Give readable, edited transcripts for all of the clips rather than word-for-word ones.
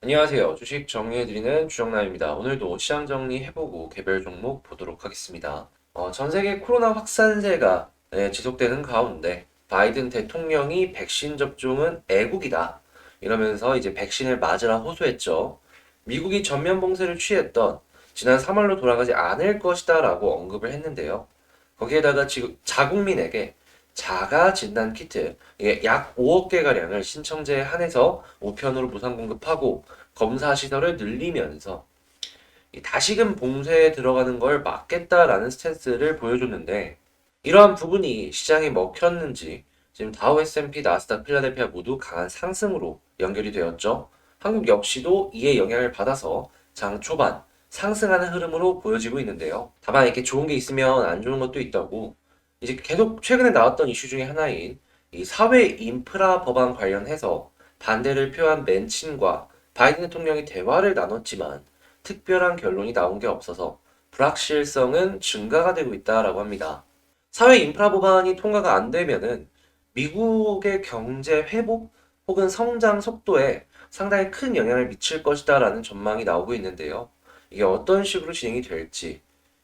안녕하세요. 주식 정리해드리는 주정남입니다. 오늘도 시장 정리해보고 개별 종목 보도록 하겠습니다. 전 세계 코로나 확산세가 지속되는 가운데 바이든 대통령이 백신 접종은 애국이다. 이러면서 이제 백신을 맞으라 호소했죠. 미국이 전면 봉쇄를 취했던 지난 3월로 돌아가지 않을 것이다 라고 언급을 했는데요. 거기에다가 지금 자국민에게 자가 진단 키트 이게 약 5억 개가량을 신청제에 한해서 우편으로 무상 공급하고 검사 시설을 늘리면서 다시금 봉쇄에 들어가는 걸 막겠다라는 스탠스를 보여줬는데 이러한 부분이 시장에 먹혔는지 지금 다우 S&P 나스닥 필라델피아 모두 강한 상승으로 연결이 되었죠. 한국 역시도 이에 영향을 받아서 장 초반 상승하는 흐름으로 보여지고 있는데요. 다만 이렇게 좋은 게 있으면 안 좋은 것도 있다고 이제 계속 최근에 나왔던 이슈 중에 하나인 이 사회 인프라 법안 관련해서 반대를 표한 맨친과 바이든 대통령이 대화를 나눴지만 특별한 결론이 나온 게 없어서 불확실성은 증가가 되고 있다라고 합니다. 사회 인프라 법안이 통과가 안 되면은 미국의 경제 회복 혹은 성장 속도에 상당히 큰 영향을 미칠 것이다라는 전망이 나오고 있는데요. 이게 어떤 식으로 진행이 될지,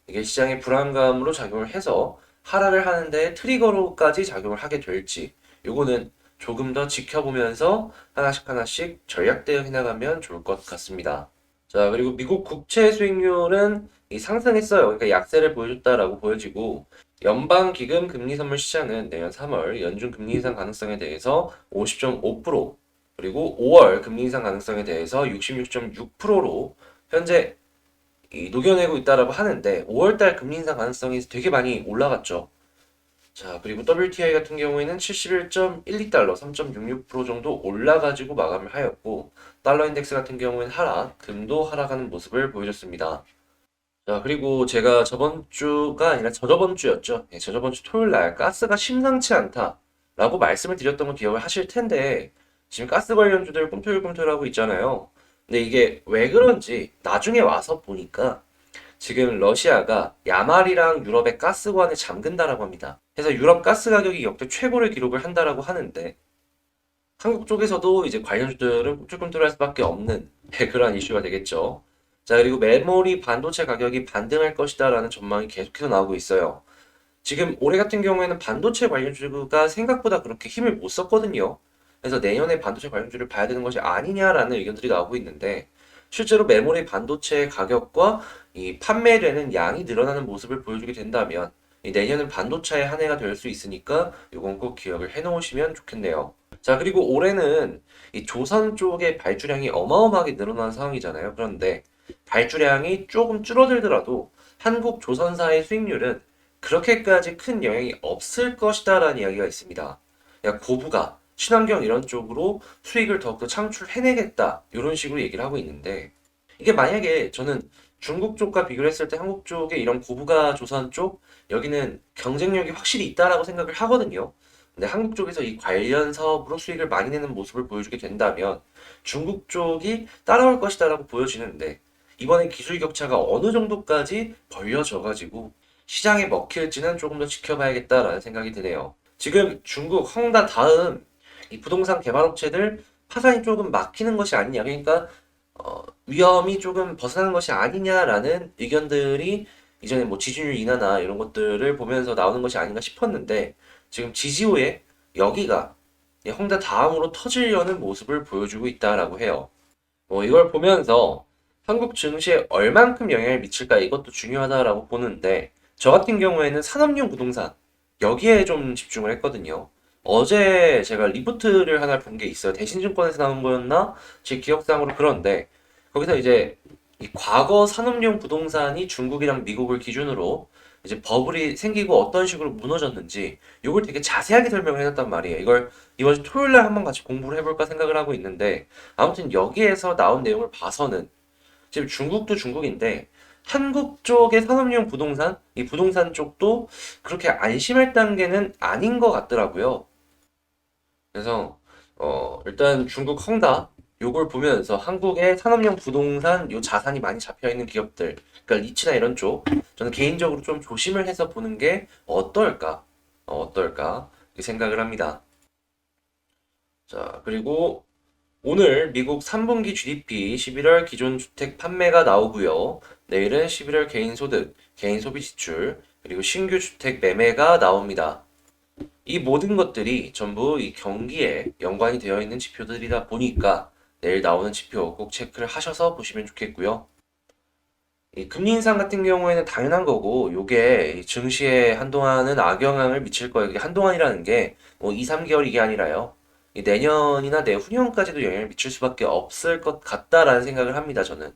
이게 시장의 불안감으로 작용을 해서 하락을 하는데 트리거로까지 작용을 하게 될지, 요거는 조금 더 지켜보면서 하나씩 하나씩 전략 대응해 나가면 좋을 것 같습니다. 자, 그리고 미국 국채 수익률은 상승했어요. 그러니까 약세를 보여줬다라고 보여지고, 연방기금 금리 선물 시장은 내년 3월 연준 금리 인상 가능성에 대해서 50.5%, 그리고 5월 금리 인상 가능성에 대해서 66.6%로 현재 녹여내고 있다라고 하는데 5월달 금리 인상 가능성이 되게 많이 올라갔죠. 자, 그리고 WTI 같은 경우에는 71.12달러, 3.66% 정도 올라가지고 마감을 하였고, 달러 인덱스 같은 경우에는 하락, 금도 하락하는 모습을 보여줬습니다. 자, 그리고 제가 저번 주가 아니라 저저번 주였죠. 예, 저저번 주 토요일 날 가스가 심상치 않다라고 말씀을 드렸던 거 기억을 하실 텐데, 지금 가스 관련주들 꿈틀꿈틀하고 있잖아요. 근데 이게 왜 그런지 나중에 와서 보니까 지금 러시아가 야말이랑 유럽의 가스관을 잠근다라고 합니다. 그래서 유럽 가스 가격이 역대 최고를 기록을 한다라고 하는데 한국 쪽에서도 이제 관련주들은 꿈틀꿈틀할 수밖에 없는 그런 이슈가 되겠죠. 자, 그리고 메모리 반도체 가격이 반등할 것이다라는 전망이 계속해서 나오고 있어요. 지금 올해 같은 경우에는 반도체 관련주가 생각보다 그렇게 힘을 못 썼거든요. 그래서 내년에 반도체 관련주를 봐야 되는 것이 아니냐라는 의견들이 나오고 있는데 실제로 메모리 반도체 가격과 이 판매되는 양이 늘어나는 모습을 보여주게 된다면 이 내년은 반도체의 한 해가 될 수 있으니까 이건 꼭 기억을 해 놓으시면 좋겠네요. 자, 그리고 올해는 이 조선 쪽의 발주량이 어마어마하게 늘어난 상황이잖아요. 그런데 발주량이 조금 줄어들더라도 한국 조선사의 수익률은 그렇게까지 큰 영향이 없을 것이다라는 이야기가 있습니다. 그러니까 고부가 친환경 이런 쪽으로 수익을 더욱더 창출해내겠다 이런 식으로 얘기를 하고 있는데 이게 만약에 저는 중국 쪽과 비교를 했을 때 한국 쪽의 이런 고부가 조선 쪽 여기는 경쟁력이 확실히 있다라고 생각을 하거든요. 근데 한국 쪽에서 이 관련 사업으로 수익을 많이 내는 모습을 보여주게 된다면 중국 쪽이 따라올 것이다라고 보여지는데 이번에 기술 격차가 어느 정도까지 벌려져 가지고 시장에 먹힐지는 조금 더 지켜봐야겠다라는 생각이 드네요. 지금 중국 헝다 다음 이 부동산 개발업체들 파산이 조금 막히는 것이 아니냐. 그러니까 위험이 조금 벗어나는 것이 아니냐라는 의견들이 이전에 뭐 지지율 인하나 이런 것들을 보면서 나오는 것이 아닌가 싶었는데 지금 지지호에 여기가 헝다 다음으로 터지려는 모습을 보여주고 있다라고 해요. 뭐 이걸 보면서 한국 증시에 얼만큼 영향을 미칠까 이것도 중요하다라고 보는데 저 같은 경우에는 산업용 부동산 여기에 좀 집중을 했거든요. 어제 제가 리포트를 하나 본 게 있어요. 대신증권에서 나온 거였나? 제 기억상으로 그런데 거기서 이제 이 과거 산업용 부동산이 중국이랑 미국을 기준으로 이제 버블이 생기고 어떤 식으로 무너졌는지 이걸 되게 자세하게 설명을 해놨단 말이에요. 이걸 이번 주 토요일 날 한번 같이 공부를 해볼까 생각을 하고 있는데 아무튼 여기에서 나온 내용을 봐서는 지금 중국도 중국인데 한국 쪽의 산업용 부동산, 이 부동산 쪽도 그렇게 안심할 단계는 아닌 것 같더라고요. 그래서 일단 중국 헝다 요걸 보면서 한국의 산업용 부동산 요 자산이 많이 잡혀 있는 기업들, 그러니까 리츠나 이런 쪽, 저는 개인적으로 좀 조심을 해서 보는 게 어떨까, 어떨까 이렇게 생각을 합니다. 자, 그리고 오늘 미국 3분기 GDP 11월 기존 주택 판매가 나오고요. 내일은 11월 개인 소득, 개인 소비 지출, 그리고 신규 주택 매매가 나옵니다. 이 모든 것들이 전부 이 경기에 연관이 되어 있는 지표들이다 보니까 내일 나오는 지표 꼭 체크를 하셔서 보시면 좋겠고요. 이 금리 인상 같은 경우에는 당연한 거고, 요게 이 증시에 한동안은 악영향을 미칠 거예요. 이게 한동안이라는 게 뭐 2, 3개월 이게 아니라요. 이 내년이나 내후년까지도 영향을 미칠 수밖에 없을 것 같다라는 생각을 합니다, 저는.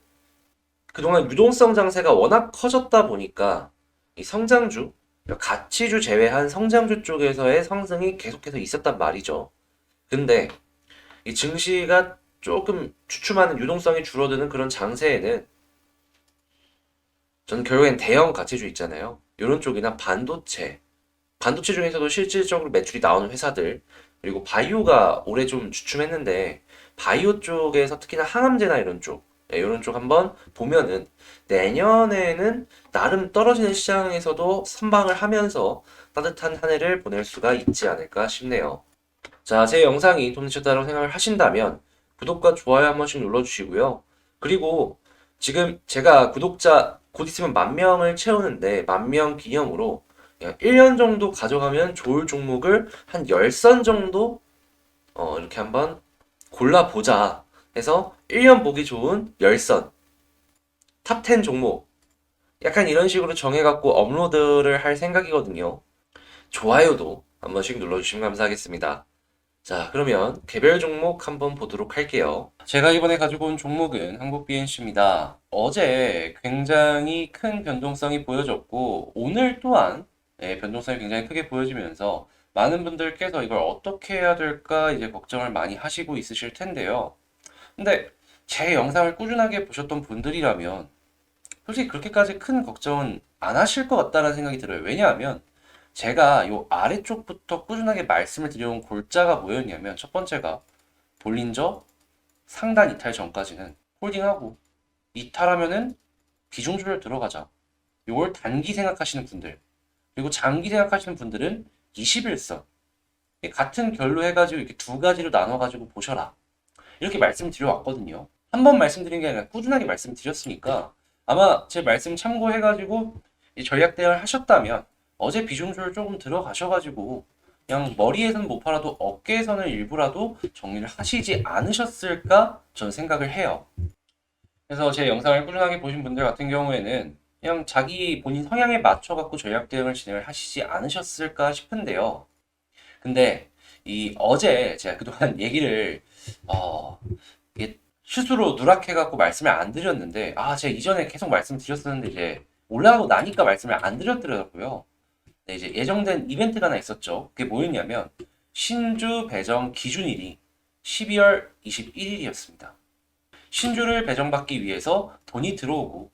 그동안 유동성 장세가 워낙 커졌다 보니까 이 성장주, 가치주 제외한 성장주 쪽에서의 상승이 계속해서 있었단 말이죠. 근데 이 증시가 조금 주춤하는 유동성이 줄어드는 그런 장세에는 저는 결국엔 대형 가치주 있잖아요. 이런 쪽이나 반도체 중에서도 실질적으로 매출이 나오는 회사들, 그리고 바이오가 올해 좀 주춤했는데, 바이오 쪽에서 특히나 항암제나 이런 쪽 한번 보면은 내년에는 나름 떨어지는 시장에서도 선방을 하면서 따뜻한 한 해를 보낼 수가 있지 않을까 싶네요. 자, 제 영상이 도움이 되셨다고 생각을 하신다면 구독과 좋아요 한 번씩 눌러주시고요. 그리고 지금 제가 구독자 곧 있으면 10,000명을 채우는데 10,000명 기념으로 1년 정도 가져가면 좋을 종목을 한 10선 정도 이렇게 한번 골라보자 해서 1년 보기 좋은 10선 탑 10 종목 약간 이런 식으로 정해갖고 업로드를 할 생각이거든요. 좋아요도 한 번씩 눌러주시면 감사하겠습니다. 자, 그러면 개별 종목 한번 보도록 할게요. 제가 이번에 가지고 온 종목은 한국 BNC입니다. 어제 굉장히 큰 변동성이 보여졌고, 오늘 또한 변동성이 굉장히 크게 보여지면서 많은 분들께서 이걸 어떻게 해야 될까 이제 걱정을 많이 하시고 있으실 텐데요. 근데 제 영상을 꾸준하게 보셨던 분들이라면 솔직히 그렇게까지 큰 걱정은 안 하실 것 같다는 생각이 들어요. 왜냐하면 제가 요 아래쪽부터 꾸준하게 말씀을 드려온 골자가 뭐였냐면 첫 번째가 볼린저 상단 이탈 전까지는 홀딩하고 이탈하면은 비중주를 들어가자. 요걸 단기 생각하시는 분들 그리고 장기 생각하시는 분들은 21선 같은 결로 해가지고 이렇게 두 가지로 나눠가지고 보셔라. 이렇게 말씀드려왔거든요. 한 번 말씀드린 게 아니라 꾸준하게 말씀드렸으니까 아마 제 말씀 참고해가지고 전략 대응을 하셨다면 어제 비중주를 조금 들어가셔가지고 그냥 머리에서는 못 팔아도 어깨에서는 일부라도 정리를 하시지 않으셨을까 저는 생각을 해요. 그래서 제 영상을 꾸준하게 보신 분들 같은 경우에는 그냥 자기 본인 성향에 맞춰갖고 전략 대응을 진행을 하시지 않으셨을까 싶은데요. 근데 이 어제 제가 그동안 얘기를 이게 실수로 누락해갖고 말씀을 안 드렸는데 제가 이전에 계속 말씀드렸었는데 이제 올라가고 나니까 말씀을 안 드렸더라고요. 네, 이제 예정된 이벤트가 하나 있었죠. 그게 뭐였냐면 신주 배정 기준일이 12월 21일이었습니다. 신주를 배정받기 위해서 돈이 들어오고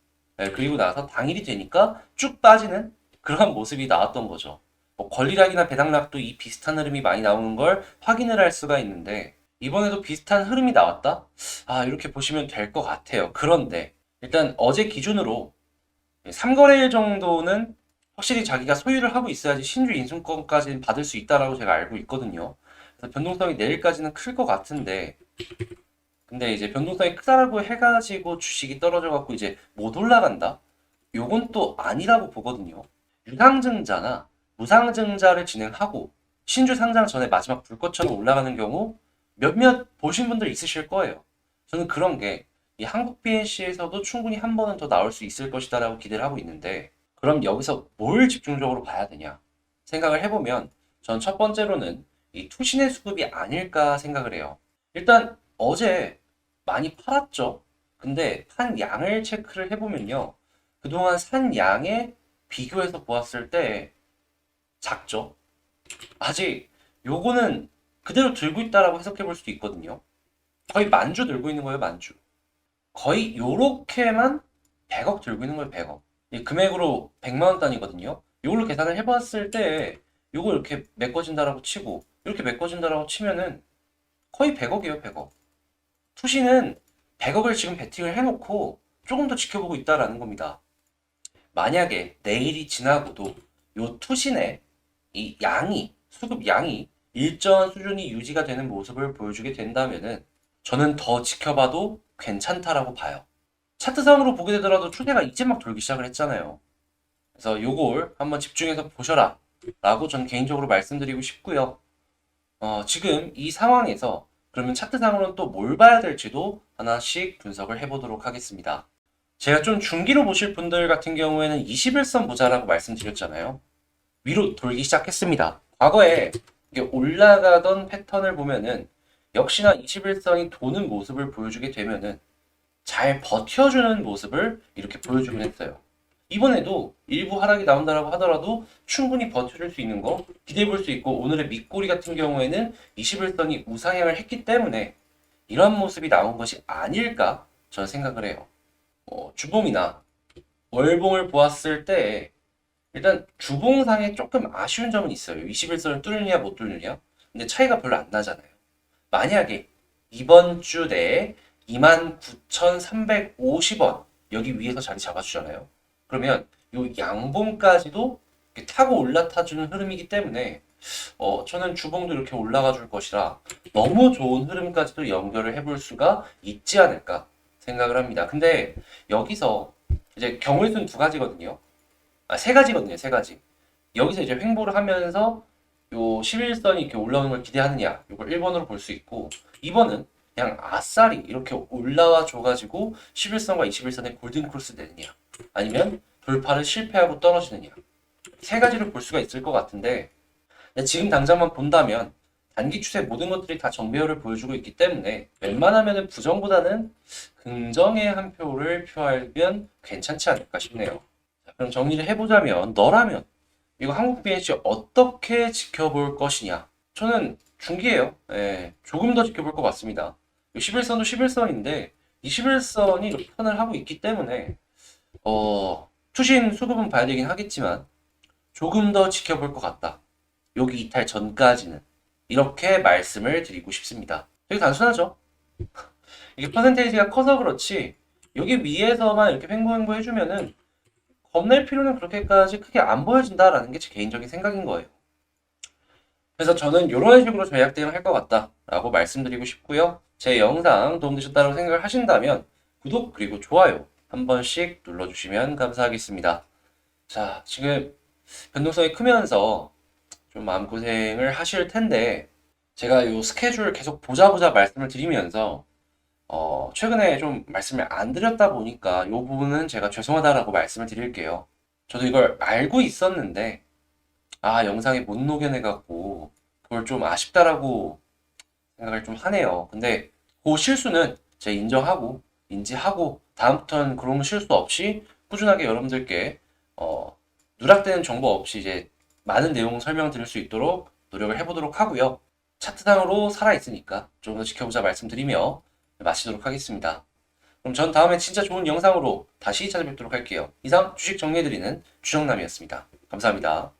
그리고 나서 당일이 되니까 쭉 빠지는 그런 모습이 나왔던 거죠. 뭐 권리락이나 배당락도 이 비슷한 흐름이 많이 나오는 걸 확인을 할 수가 있는데 이번에도 비슷한 흐름이 나왔다? 이렇게 보시면 될 것 같아요. 그런데 일단 어제 기준으로 3거래일 정도는 확실히 자기가 소유를 하고 있어야지 신주 인수권까지 받을 수 있다라고 제가 알고 있거든요. 그래서 변동성이 내일까지는 클 것 같은데 근데 이제 변동성이 크다라고 해가지고 주식이 떨어져갖고 이제 못 올라간다? 요건 또 아니라고 보거든요. 유상증자나 무상증자를 진행하고 신주 상장 전에 마지막 불꽃처럼 올라가는 경우 몇몇 보신 분들 있으실 거예요. 저는 그런 게 이 한국 BNC에서도 충분히 한 번은 더 나올 수 있을 것이다라고 기대를 하고 있는데 그럼 여기서 뭘 집중적으로 봐야 되냐 생각을 해보면 전 첫 번째로는 이 투신의 수급이 아닐까 생각을 해요. 일단 어제 많이 팔았죠. 근데 판 양을 체크를 해보면요. 그동안 산 양에 비교해서 보았을 때 작죠. 아직 요거는 그대로 들고 있다라고 해석해 볼 수도 있거든요. 거의 만주 들고 있는 거예요, 만주. 거의 요렇게만 100억 들고 있는 거예요, 100억. 이 금액으로 100만 원 단위거든요. 요걸로 계산을 해봤을 때 요거 이렇게 메꿔진다라고 치고 이렇게 메꿔진다라고 치면은 거의 100억이에요, 100억. 투시는 100억을 지금 베팅을 해놓고 조금 더 지켜보고 있다라는 겁니다. 만약에 내일이 지나고도 요 투신의 이 양이 수급 양이 일정한 수준이 유지가 되는 모습을 보여주게 된다면은 저는 더 지켜봐도 괜찮다라고 봐요. 차트상으로 보게 되더라도 추세가 이제 막 돌기 시작을 했잖아요. 그래서 요걸 한번 집중해서 보셔라 라고 전 개인적으로 말씀드리고 싶고요. 지금 이 상황에서 그러면 차트상으로는 또 뭘 봐야 될지도 하나씩 분석을 해보도록 하겠습니다. 제가 좀 중기로 보실 분들 같은 경우에는 21선 보자라고 말씀드렸잖아요. 위로 돌기 시작했습니다. 과거에 이게 올라가던 패턴을 보면은 역시나 21선이 도는 모습을 보여주게 되면은 잘 버텨주는 모습을 이렇게 보여주긴 했어요. 이번에도 일부 하락이 나온다라고 하더라도 충분히 버텨줄 수 있는 거 기대해 볼 수 있고, 오늘의 밑꼬리 같은 경우에는 21선이 우상향을 했기 때문에 이런 모습이 나온 것이 아닐까 저는 생각을 해요. 주봉이나 월봉을 보았을 때 일단 주봉상에 조금 아쉬운 점은 있어요. 21선을 뚫느냐 못 뚫느냐. 근데 차이가 별로 안 나잖아요. 만약에 이번 주 내에 29,350원 여기 위에서 자리 잡아주잖아요. 그러면 이 양봉까지도 이렇게 타고 올라타주는 흐름이기 때문에 저는 주봉도 이렇게 올라가 줄 것이라 너무 좋은 흐름까지도 연결을 해볼 수가 있지 않을까 생각을 합니다. 근데 여기서 이제 경우의 수는 두 가지거든요. 세 가지거든요, 세 가지. 여기서 이제 횡보를 하면서 요 11선이 이렇게 올라오는 걸 기대하느냐, 이걸 1번으로 볼 수 있고, 2번은 그냥 아싸리 이렇게 올라와 줘가지고 11선과 21선의 골든 크로스 되느냐, 아니면 돌파를 실패하고 떨어지느냐, 세 가지를 볼 수가 있을 것 같은데, 지금 당장만 본다면 단기 추세 모든 것들이 다 정배열을 보여주고 있기 때문에 웬만하면 부정보다는 긍정의 한 표를 표하면 괜찮지 않을까 싶네요. 자, 그럼 정리를 해보자면, 너라면 이거 한국 BH 어떻게 지켜볼 것이냐? 저는 중기예요. 예, 조금 더 지켜볼 것 같습니다. 11선도 11선인데 이 11선이 편을 하고 있기 때문에 투신 수급은 봐야 되긴 하겠지만 조금 더 지켜볼 것 같다. 여기 이탈 전까지는 이렇게 말씀을 드리고 싶습니다. 되게 단순하죠? 이게 퍼센테이지가 커서 그렇지 여기 위에서만 이렇게 횡보횡보 해주면은 겁낼 필요는 그렇게까지 크게 안 보여진다라는 게 제 개인적인 생각인 거예요. 그래서 저는 이런 식으로 전략 대응할 것 같다라고 말씀드리고 싶고요. 제 영상 도움되셨다고 생각을 하신다면 구독 그리고 좋아요 한 번씩 눌러주시면 감사하겠습니다. 자, 지금 변동성이 크면서 좀 마음고생을 하실 텐데 제가 이 스케줄 계속 보자 말씀을 드리면서 최근에 좀 말씀을 안 드렸다 보니까 이 부분은 제가 죄송하다라고 말씀을 드릴게요. 저도 이걸 알고 있었는데 영상에 못 녹여내갖고 그걸 좀 아쉽다라고 생각을 좀 하네요. 근데 그 실수는 제가 인정하고 인지하고 다음부터는 그런 실수 없이 꾸준하게 여러분들께 누락되는 정보 없이 이제 많은 내용 설명드릴 수 있도록 노력을 해보도록 하고요. 차트상으로 살아있으니까 좀 더 지켜보자 말씀드리며 마치도록 하겠습니다. 그럼 전 다음에 진짜 좋은 영상으로 다시 찾아뵙도록 할게요. 이상 주식 정리해드리는 주정남이었습니다. 감사합니다.